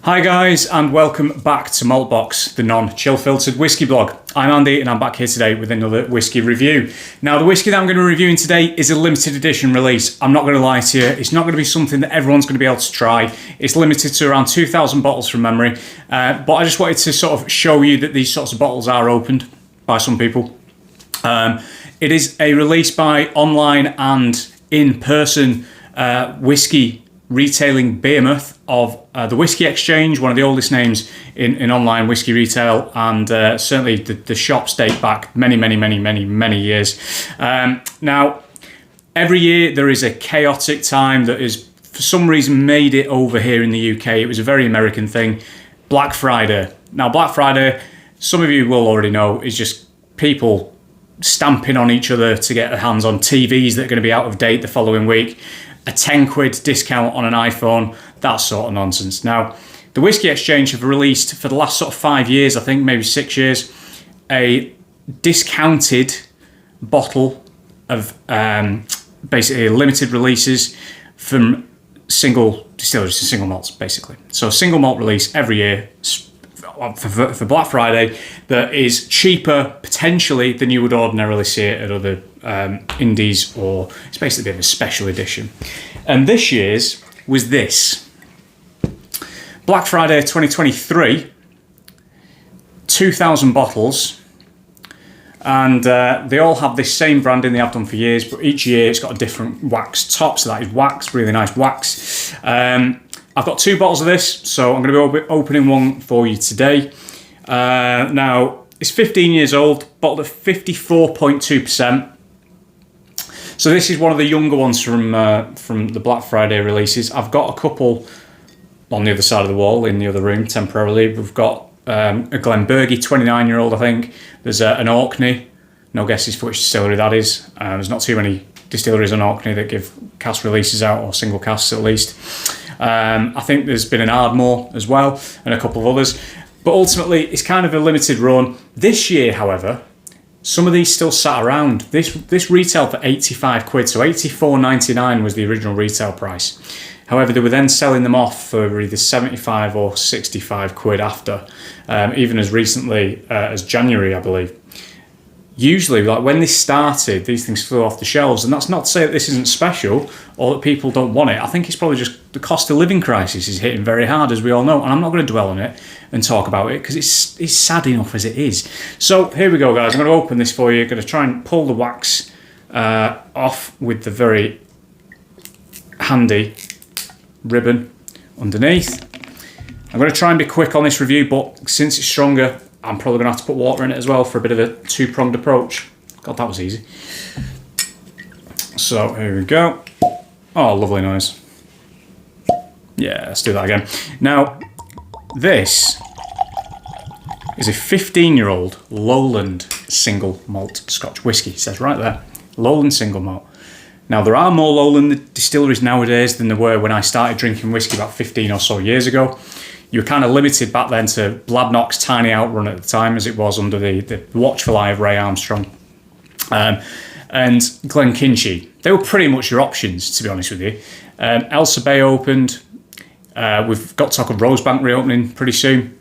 Hi guys, and welcome back to Malt Box, the non-chill filtered whiskey blog. I'm Andy and I'm back here today with another whiskey review. Now the whiskey that I'm going to be reviewing today is a limited edition release. I'm not going to lie to you, it's not going to be something that everyone's going to be able to try. It's limited to around 2,000 bottles from memory, but I just wanted to sort of show you that these sorts of bottles are opened by some people. It is a release by online and in-person whiskey retailing behemoth of the Whisky Exchange, one of the oldest names in online whiskey retail, and certainly the shops date back many years. Now, every year there is a chaotic time that is, for some reason, made it over here in the UK. It was a very American thing. Black Friday. Now, Black Friday, some of you will already know, is just people stamping on each other to get their hands on TVs that are going to be out of date the following week. A 10 quid discount on an iPhone, that sort of nonsense. Now, the Whisky Exchange have released, for the last sort of 5 years, I think, maybe 6 years, a discounted bottle of basically limited releases from single distilleries to single malts, basically. So a single malt release every year for Black Friday that is cheaper, potentially, than you would ordinarily see it at other indies, or it's basically a bit of a special edition. And this year's was this. Black Friday 2023, 2,000 bottles, and they all have this same branding. They have done for years, but each year it's got a different wax top, so that is wax, really nice wax. I've got 2 bottles of this, so I'm going to be opening one for you today. Now, it's 15 years old, bottled at 54.2%. So this is one of the younger ones from the Black Friday releases. I've got a couple on the other side of the wall in the other room temporarily. We've got a Glenbergie 29-year-old, I think. There's an Orkney. No guesses for which distillery that is. There's not too many distilleries on Orkney that give cask releases out, or single casks at least. I think there's been an Ardmore as well, and a couple of others. But ultimately, it's kind of a limited run. This year, however, some of these still sat around. This retailed for 85 quid, so 84.99 was the original retail price. However, they were then selling them off for either 75 or 65 quid after, even as recently as January, I believe. Usually, like when this started, these things flew off the shelves, and that's not to say that this isn't special or that people don't want it. I think it's probably just the cost of living crisis is hitting very hard, as we all know, and I'm not going to dwell on it and talk about it because it's sad enough as it is. So here we go, guys. I'm going to open this for you. I'm going to try and pull the wax off with the very handy ribbon underneath. I'm going to try and be quick on this review, but since it's stronger, I'm probably going to have to put water in it as well for a bit of a two-pronged approach. God, that was easy. So, here we go. Oh, lovely noise. Yeah, let's do that again. Now, this is a 15-year-old Lowland single malt Scotch whisky. It says right there, Lowland single malt. Now, there are more Lowland distilleries nowadays than there were when I started drinking whisky about 15 or so years ago. You were kind of limited back then to Bladnoch's Tiny Outrun at the time, as it was under the watchful eye of Ray Armstrong, and Glenkinchie. They were pretty much your options, to be honest with you. Elsa Bay opened. We've got talk of Rosebank reopening pretty soon,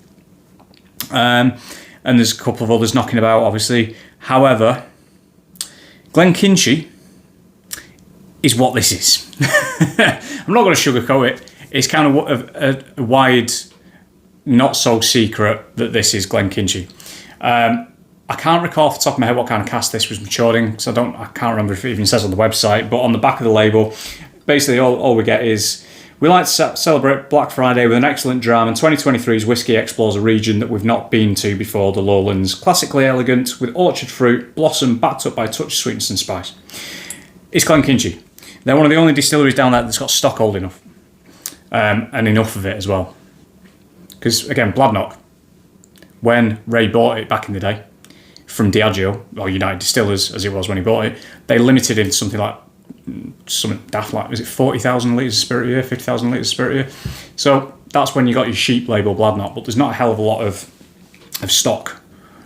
and there's a couple of others knocking about, obviously. However, Glenkinchie is what this is. I'm not going to sugarcoat it. It's kind of a wide, not so secret that this is Glenkinchie. I can't recall off the top of my head what kind of cask this was matured in, because I can't remember if it even says on the website. But on the back of the label, basically all we get is, we like to celebrate Black Friday with an excellent dram, and 2023's whisky explores a region that we've not been to before, the Lowlands. Classically elegant, with orchard fruit, blossom backed up by a touch of sweetness and spice. It's Glenkinchie. They're one of the only distilleries down there that's got stock old enough. And enough of it as well. Because, again, Bladnoch, when Ray bought it back in the day from Diageo, or United Distillers as it was when he bought it, they limited it to something daft like, was it 40,000 litres of spirit a year, 50,000 litres of spirit a year? So that's when you got your sheep label Bladnoch, but there's not a hell of a lot of stock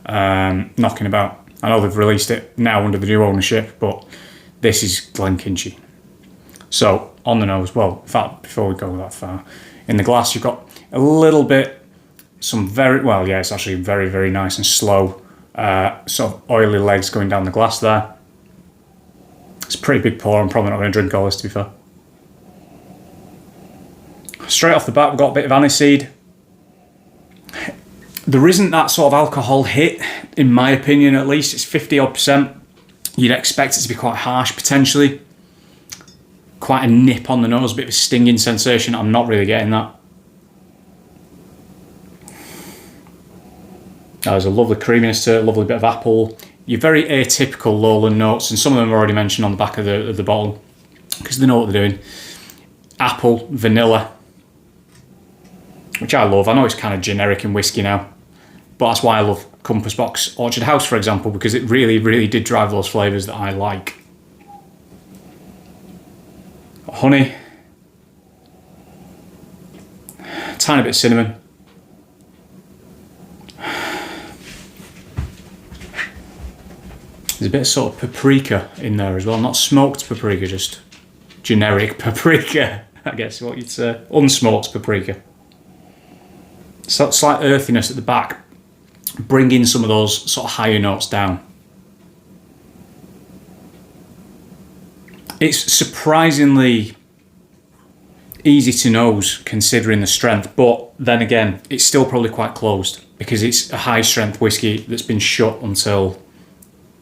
knocking about. I know they've released it now under the new ownership, but this is Glenkinchie. So, on the nose, well, in fact, before we go that far, in the glass you've got A little bit, it's actually very, very nice and slow, sort of oily legs going down the glass there. It's a pretty big pour. I'm probably not going to drink all this, to be fair. Straight off the bat, we've got a bit of aniseed. There isn't that sort of alcohol hit, in my opinion at least. It's 50-odd%. You'd expect it to be quite harsh, potentially. Quite a nip on the nose, a bit of a stinging sensation. I'm not really getting that. There's a lovely creaminess to it, a lovely bit of apple. Your very atypical lowland notes, and some of them are already mentioned on the back of the bottle, because they know what they're doing. Apple, vanilla, which I love. I know it's kind of generic in whiskey now, but that's why I love Compass Box Orchard House, for example, because it really, really did drive those flavours that I like. Honey, tiny bit of cinnamon. There's a bit of sort of paprika in there as well, not smoked paprika, just generic paprika, I guess what you'd say, unsmoked paprika. So slight earthiness at the back, bringing some of those sort of higher notes down. It's surprisingly easy to nose considering the strength, but then again, it's still probably quite closed because it's a high strength whiskey that's been shut until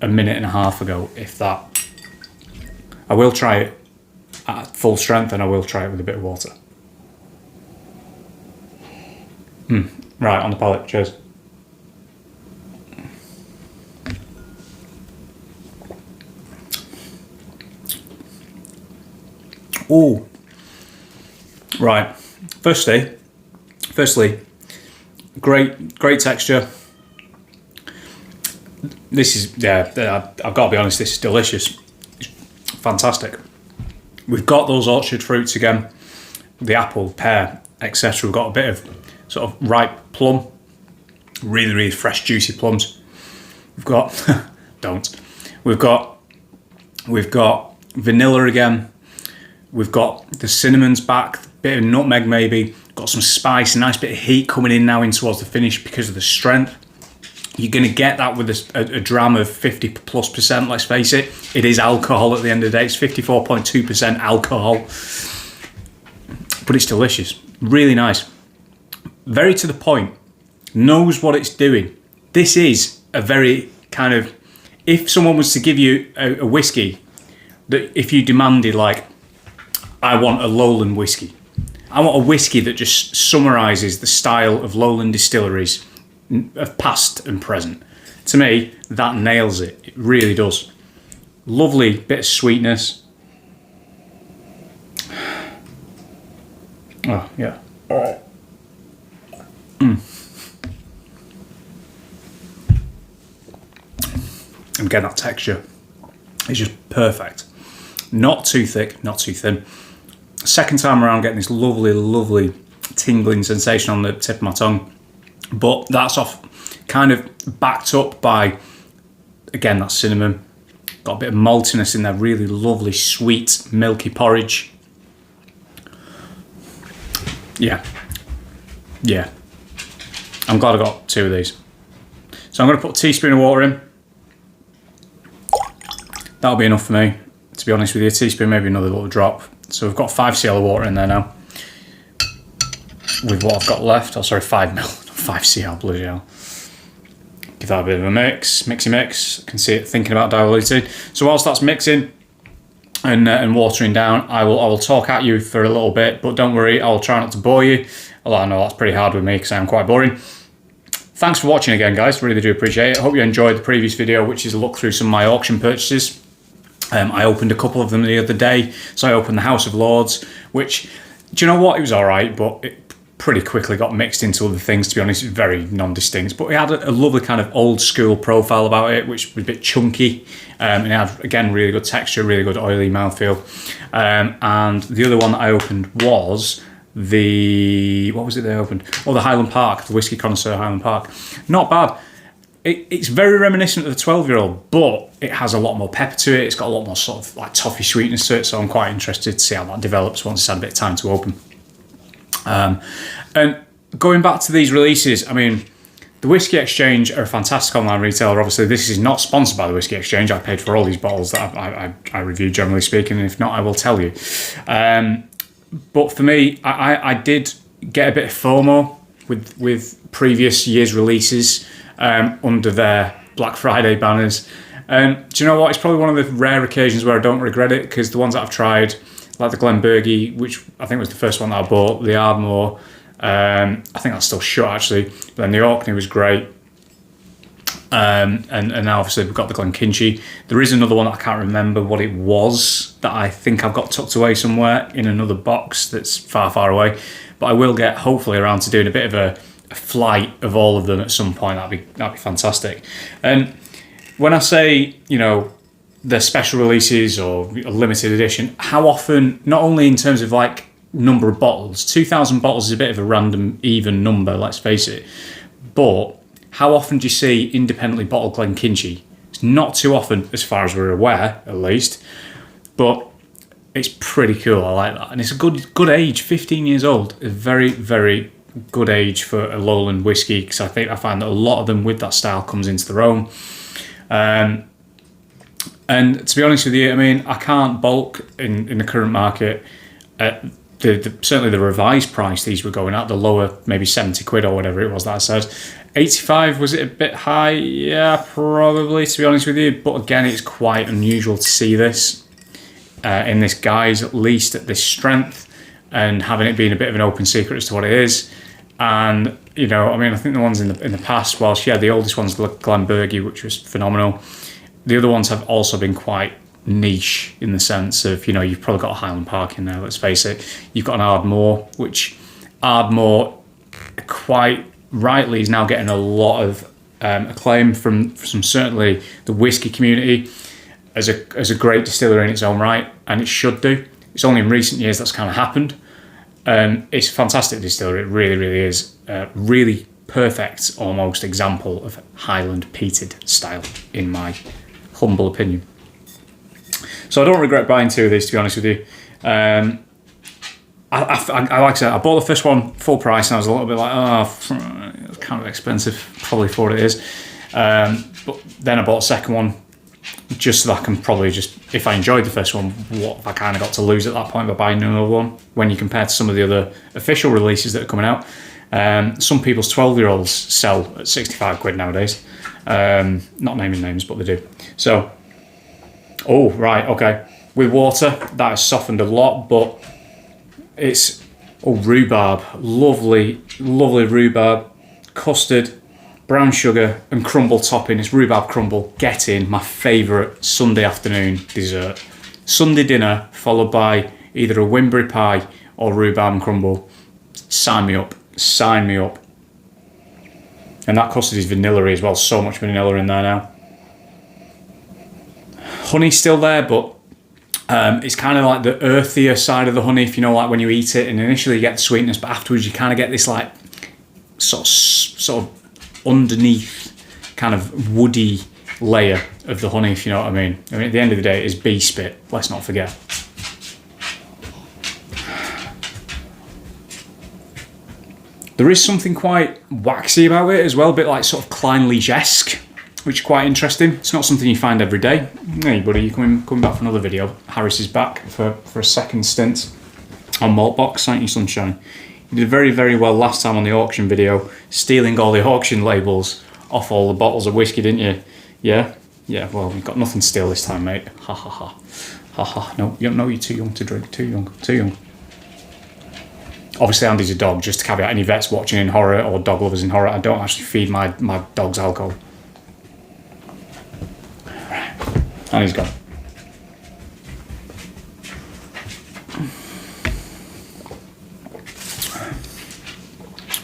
a minute and a half ago, if that. I will try it at full strength and I will try it with a bit of water. Right, on the palate, cheers. Oh, right. Firstly, great texture. This is, I've got to be honest, this is delicious. It's fantastic. We've got those orchard fruits again, the apple, pear, etc. We've got a bit of sort of ripe plum, really, really fresh, juicy plums. We've got, We've got vanilla again. We've got the cinnamon's back, a bit of nutmeg maybe. Got some spice, a nice bit of heat coming in now in towards the finish because of the strength. You're going to get that with a dram of 50+%, let's face it. It is alcohol at the end of the day. It's 54.2% alcohol. But it's delicious. Really nice. Very to the point. Knows what it's doing. This is a very kind of... If someone was to give you a whiskey, that if you demanded, like, I want a lowland whiskey. I want a whiskey that just summarises the style of lowland distilleries of past and present. To me, that nails it. It really does. Lovely bit of sweetness. Oh, yeah. All right. And again, that texture is just perfect. Not too thick, not too thin. Second time around, getting this lovely, lovely tingling sensation on the tip of my tongue. But that's off, kind of backed up by, again, that cinnamon. Got a bit of maltiness in there, really lovely, sweet, milky porridge. Yeah. I'm glad I got two of these. So I'm going to put a teaspoon of water in. That'll be enough for me, to be honest with you. A teaspoon, maybe another little drop. So we've got 5 cl of water in there now. With what I've got left, 5 ml, 5 cl, bloody hell. Give that a bit of a mixy mix. I can see it thinking about diluting. So whilst that's mixing and watering down, I will talk at you for a little bit, but don't worry, I'll try not to bore you. Although I know that's pretty hard with me because I'm quite boring. Thanks for watching again, guys. Really do appreciate it. I hope you enjoyed the previous video, which is a look through some of my auction purchases. I opened a couple of them the other day. So I opened the House of Lords, which, do you know what? It was all right, but it pretty quickly got mixed into other things, to be honest. It was very non-distinct, but it had a lovely kind of old school profile about it, which was a bit chunky. And it had, again, really good texture, really good oily mouthfeel. And the other one that I opened was what was it they opened? Oh, the Highland Park, the Whisky Connoisseur Highland Park. Not bad. It's very reminiscent of the 12-year-old, but it has a lot more pepper to it. It's got a lot more sort of like toffee sweetness to it, so I'm quite interested to see how that develops once it's had a bit of time to open. And going back to these releases, I mean, the Whisky Exchange are a fantastic online retailer. Obviously, this is not sponsored by the Whisky Exchange. I paid for all these bottles that I reviewed, generally speaking, and if not, I will tell you. But for me, I did get a bit of FOMO with previous year's releases under their Black Friday banners. Do you know what? It's probably one of the rare occasions where I don't regret it, because the ones that I've tried, like the Glenbergie, which I think was the first one that I bought, the Ardmore, I think that's still shut actually, but then the Orkney was great. And now obviously we've got the Glenkinchie. There is another one that I can't remember what it was that I think I've got tucked away somewhere in another box that's far, far away. But I will get hopefully around to doing a bit of a flight of all of them at some point. That'd be fantastic. And when I say, you know, the special releases or a limited edition, how often, not only in terms of like number of bottles, 2,000 bottles is a bit of a random even number, let's face it, but how often do you see independently bottled Glenkinchie? It's not too often, as far as we're aware, at least, but it's pretty cool. I like that, and it's a good age, 15 years old, a very, very good age for a lowland whiskey, because I find that a lot of them with that style comes into their own. And to be honest with you, I mean, I can't bulk in the current market at certainly the revised price these were going at, the lower, maybe 70 quid or whatever it was that I said. 85, was it a bit high? Yeah, probably, to be honest with you. But again, it's quite unusual to see this in this guise, at least at this strength, and having it being a bit of an open secret as to what it is. And, you know, I mean, I think the ones in the past, whilst, yeah, the oldest one's the Glenbergie, which was phenomenal, the other ones have also been quite niche in the sense of, you know, you've probably got a Highland Park in there, let's face it. You've got an Ardmore, which Ardmore quite rightly is now getting a lot of acclaim from certainly the whiskey community as a great distillery in its own right, and it should do. It's only in recent years that's kind of happened. It's a fantastic distillery, it really, really is. Really perfect, almost, example of Highland peated style, in my humble opinion. So I don't regret buying two of these, to be honest with you. I like I said, I bought the first one full price, and I was a little bit like, oh, it's kind of expensive, probably for what it is. But then I bought a second one, just so that I can probably just, if I enjoyed the first one, what have I kind of got to lose at that point by buying another one, when you compare to some of the other official releases that are coming out. Some people's 12-year-olds sell at 65 quid nowadays. Not naming names, but they do. So, oh, right, okay. With water, that has softened a lot, but it's, rhubarb. Lovely, lovely rhubarb. Custard, brown sugar, and crumble topping. It's rhubarb crumble. Get in, my favourite Sunday afternoon dessert. Sunday dinner, followed by either a Wimbury pie or rhubarb and crumble. Sign me up. Sign me up. And that custard is vanilla as well. So much vanilla in there now. Honey's still there, but it's kind of like the earthier side of the honey, if you know, like when you eat it, and initially you get the sweetness, but afterwards you kind of get this like sort of underneath kind of woody layer of the honey, if you know what I mean. I mean, at the end of the day, it is bee spit, let's not forget. There is something quite waxy about it as well, a bit like sort of Klein-Liege-esque, which is quite interesting. It's not something you find every day. Hey buddy, you coming back for another video. Harris is back for a second stint on Maltbox, aren't you, sunshine? You did very, very well last time on the auction video, stealing all the auction labels off all the bottles of whiskey, didn't you? Yeah? Yeah, well, you've got nothing to steal this time, mate. Ha ha ha. Ha ha. No, you're too young to drink. Too young. Obviously, Andy's a dog, just to caveat any vets watching in horror or dog lovers in horror. I don't actually feed my dogs alcohol. And he's gone.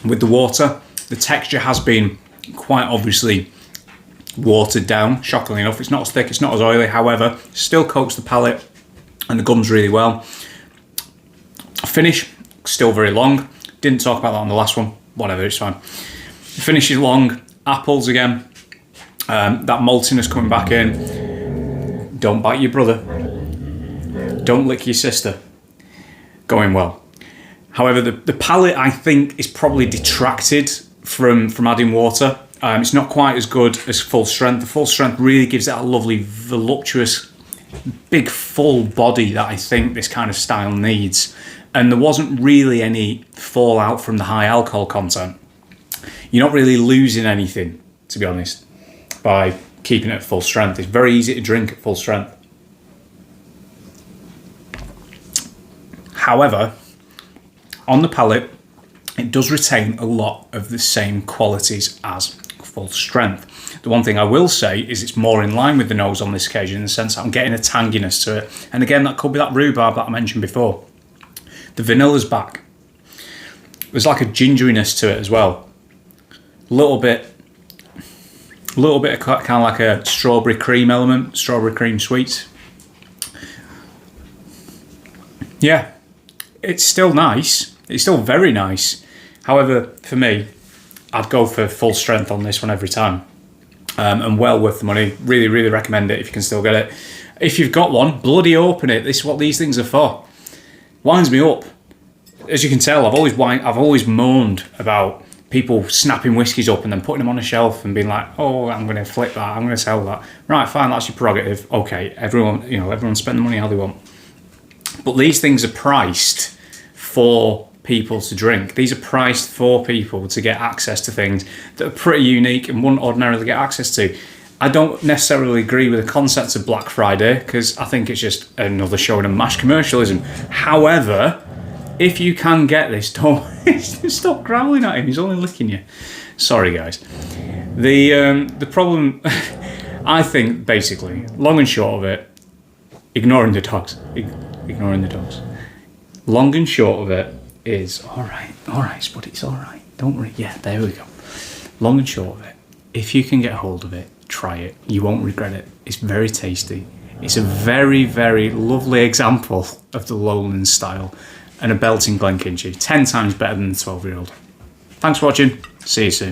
With the water, the texture has been quite obviously watered down, shockingly enough. It's not as thick, it's not as oily, however, still coats the palate and the gums really well. Finish, still very long. Didn't talk about that on the last one. Whatever, it's fine. The finish is long. Apples again. That maltiness coming back in. Don't bite your brother. Don't lick your sister. Going well. However, the palate, I think, is probably detracted from adding water. It's not quite as good as full strength. The full strength really gives it a lovely, voluptuous, big, full body that I think this kind of style needs. And there wasn't really any fallout from the high alcohol content. You're not really losing anything, to be honest, by keeping it at full strength. It's very easy to drink at full strength. However, on the palate, it does retain a lot of the same qualities as full strength. The one thing I will say is it's more in line with the nose on this occasion, in the sense that I'm getting a tanginess to it. And again, that could be that rhubarb that I mentioned before. The vanilla's back. There's like a gingeriness to it as well. A little bit of kind of like a strawberry cream element, strawberry cream sweets. Yeah, it's still nice. It's still very nice. However, for me, I'd go for full strength on this one every time. And well worth the money. Really, really recommend it if you can still get it. If you've got one, bloody open it. This is what these things are for. Winds me up. As you can tell, I've always moaned about people snapping whiskies up and then putting them on a shelf and being like, oh, I'm going to flip that, I'm going to sell that. Right, fine, that's your prerogative. Okay, everyone spend the money how they want. But these things are priced for people to drink. These are priced for people to get access to things that are pretty unique and wouldn't ordinarily get access to. I don't necessarily agree with the concept of Black Friday, because I think it's just another showing of mass commercialism. However, if you can get this, don't stop growling at him. He's only licking you. Sorry, guys. The problem, I think, basically, long and short of it, ignoring the dogs. Long and short of it is, all right, Spud, it's all right. Don't worry. Yeah, there we go. Long and short of it, if you can get hold of it, try it. You won't regret it. It's very tasty. It's a very, very lovely example of the lowland style, and a belting Glenkinchie. 10 times better than the 12-year-old. Thanks for watching. See you soon.